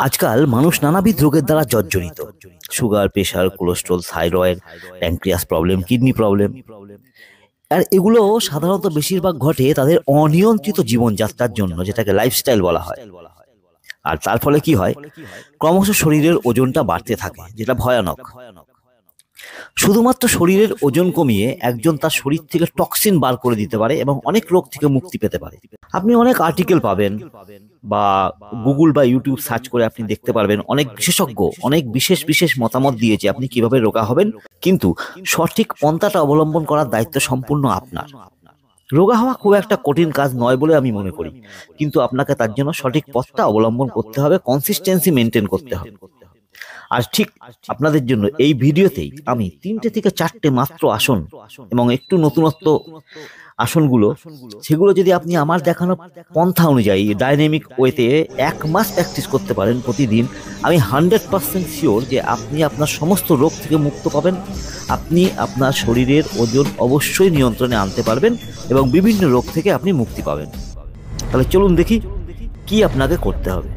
আজকাল মানুষ নানাবিধ রোগের দ্বারা জর্জরিত। Sugar, pressure, cholesterol, thyroid, pancreas problem, kidney problem. আর এগুলো সাধারণত বেশিরভাগ ঘটে তাদের অনিয়ন্ত্রিত জীবনযাত্রার জন্য, যেটাকে লাইফস্টাইল বলা হয়। আর তার ফলে কি হয়, ক্রমশ শরীরের ওজনটা বাড়তে থাকে, যেটা ভয়ানক। শুধুমাত্র শরীরের ওজন কমিয়ে একজন তার শরীর থেকে টক্সিন বার করে দিতে পারে এবং অনেক রোগ থেকে মুক্তি পেতে পারে। আপনি অনেক আর্টিকেল পাবেন বা গুগল বা ইউটিউব সার্চ করে আপনি দেখতে পারবেন, অনেক বিশেষজ্ঞ অনেক বিশেষ বিশেষ মতামত দিয়েছে আপনি কিভাবে রোগা হবেন। কিন্তু সঠিক পন্থাটা অবলম্বন করার দায়িত্ব সম্পূর্ণ আপনার। রোগা হওয়া খুব একটা কঠিন কাজ নয় বলে আমি মনে করি, কিন্তু আপনাকে তার জন্য সঠিক পথটা অবলম্বন করতে হবে, কনসিস্টেন্সি মেনটেন করতে হবে। আর ঠিক আপনাদের জন্য এই ভিডিওতেই আমি 3টে থেকে 4টে মাত্র আসন এবং একটু নতুনত্ব আসনগুলো, সেগুলো যদি আপনি আমার দেখানো পন্থা অনুযায়ী ডাইনামিক ওয়েতে 1 মাস প্র্যাকটিস করতে পারেন প্রতিদিন, আমি 100% শিওর যে আপনি আপনার সমস্ত রোগ থেকে মুক্ত পাবেন। আপনি আপনার শরীরের ওজন অবশ্যই নিয়ন্ত্রণে আনতে পারবেন এবং বিভিন্ন রোগ থেকে আপনি মুক্তি পাবেন। তাহলে চলুন দেখি কি আপনাকে করতে হবে।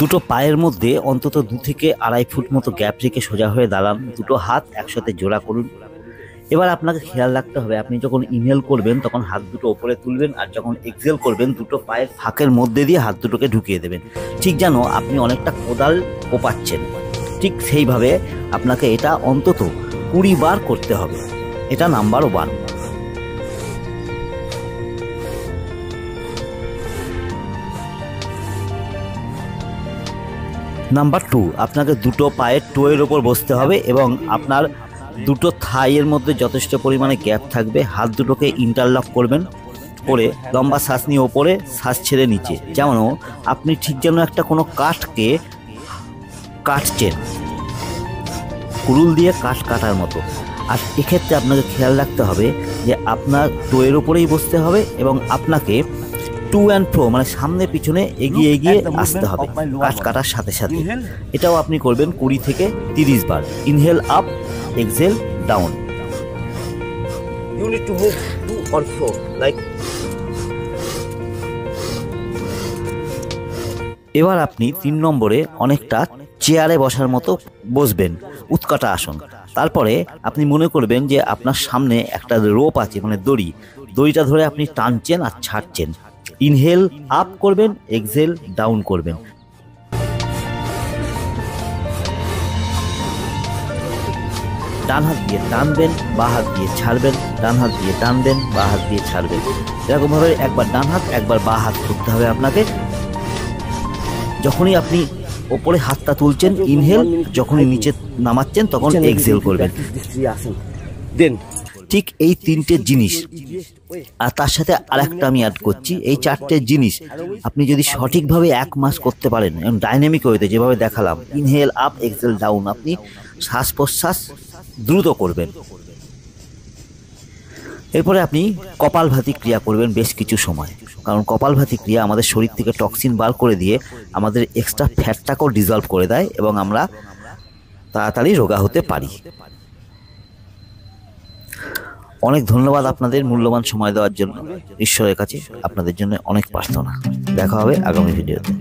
দুটো পায়ের মধ্যে অন্তত 2 থেকে 2.5 ফুট মতো গ্যাপ রেখে সোজা হয়ে দাঁড়ান। দুটো হাত একসাথে জোড়া করুন। এবার আপনাকে খেয়াল রাখতে হবে, আপনি যখন ইনহেল করবেন তখন হাত দুটো ওপরে তুলবেন, আর যখন এক্সহেল করবেন দুটো পায়ের ফাঁকের মধ্যে দিয়ে হাত দুটোকে ঢুকিয়ে দেবেন, ঠিক যেন আপনি অনেকটা কোদাল কোপাচ্ছেন। ঠিক সেইভাবে আপনাকে এটা অন্তত 20 বার করতে হবে। এটা নাম্বার 1। নাম্বার 2, আপনাকে দুটো পায়ের টোয়ের ওপর বসতে হবে এবং আপনার দুটো থাইয়ের মধ্যে যথেষ্ট পরিমাণে গ্যাপ থাকবে। হাত দুটোকে ইন্টারলক করবেন, করে লম্বা শ্বাস নিয়ে ওপরে, শ্বাস ছেড়ে নিচে, যেমন আপনি ঠিক যেন একটা কোনো কাঠকে কাটছেন, কুড়ুল দিয়ে কাঠ কাটার মতো। আর এক্ষেত্রে আপনাকে খেয়াল রাখতে হবে যে আপনার টোয়ের ওপরেই বসতে হবে এবং আপনাকে টু অ্যান্ড ফ্রো, মানে সামনে পিছনে এগিয়ে এগিয়ে আসতে হবে কাঠ কাটার সাথে সাথে। এটাও আপনি করবেন 20 থেকে 30 বার। Inhale up, exhale down. You need to move to or fro like. এবার আপনি 3 নম্বরে অনেকটা চেয়ারে বসার মতো বসবেন, উৎকাটা আসন। তারপরে আপনি মনে করবেন যে আপনার সামনে একটা রোপ আছে, মানে দড়িটা ধরে আপনি টানছেন আর ছাড়ছেন। ইনহেল আপ করবেন, এক্সহেল ডাউন করবেন। ডান হাত দিয়ে টানবেন, বাঁ হাত দিয়ে ছাড়বেন, ডান হাত দিয়ে টানবেন, বাঁ হাত দিয়ে ছাড়বেন। এরকম ভাবে একবার ডান হাত একবার বাঁ হাত করতে হবে আপনাকে। যখনই আপনি ওপরে হাতটা তুলছেন ইনহেল, যখনই নিচে নামাচ্ছেন তখন এক্সহেল করবেন। ঠিক এই 3টে জিনিস, আর তার সাথে আরেকটা আমি অ্যাড করছি, এই 4টে জিনিস আপনি যদি সঠিকভাবে 1 মাস করতে পারেন এবং ডাইনামিক ওয়েতে যেভাবে দেখালাম, ইনহেল আপ, এক্সহেল ডাউন, আপনি শ্বাস প্রশ্বাস দ্রুত করবেন। এরপরে আপনি কপালভাতি ক্রিয়া করবেন বেশ কিছু সময়, কারণ কপালভাতি ক্রিয়া আমাদের শরীর থেকে টক্সিন বার করে দিয়ে আমাদের এক্সট্রা ফ্যাটটাকেও ডিজলভ করে দেয় এবং আমরা তাড়াতাড়ি রোগা হতে পারি। অনেক ধন্যবাদ আপনাদের মূল্যবান সময় দেওয়ার জন্য। ঈশ্বরের কাছে আপনাদের জন্য অনেক প্রার্থনা। দেখা হবে আগামী ভিডিওতে।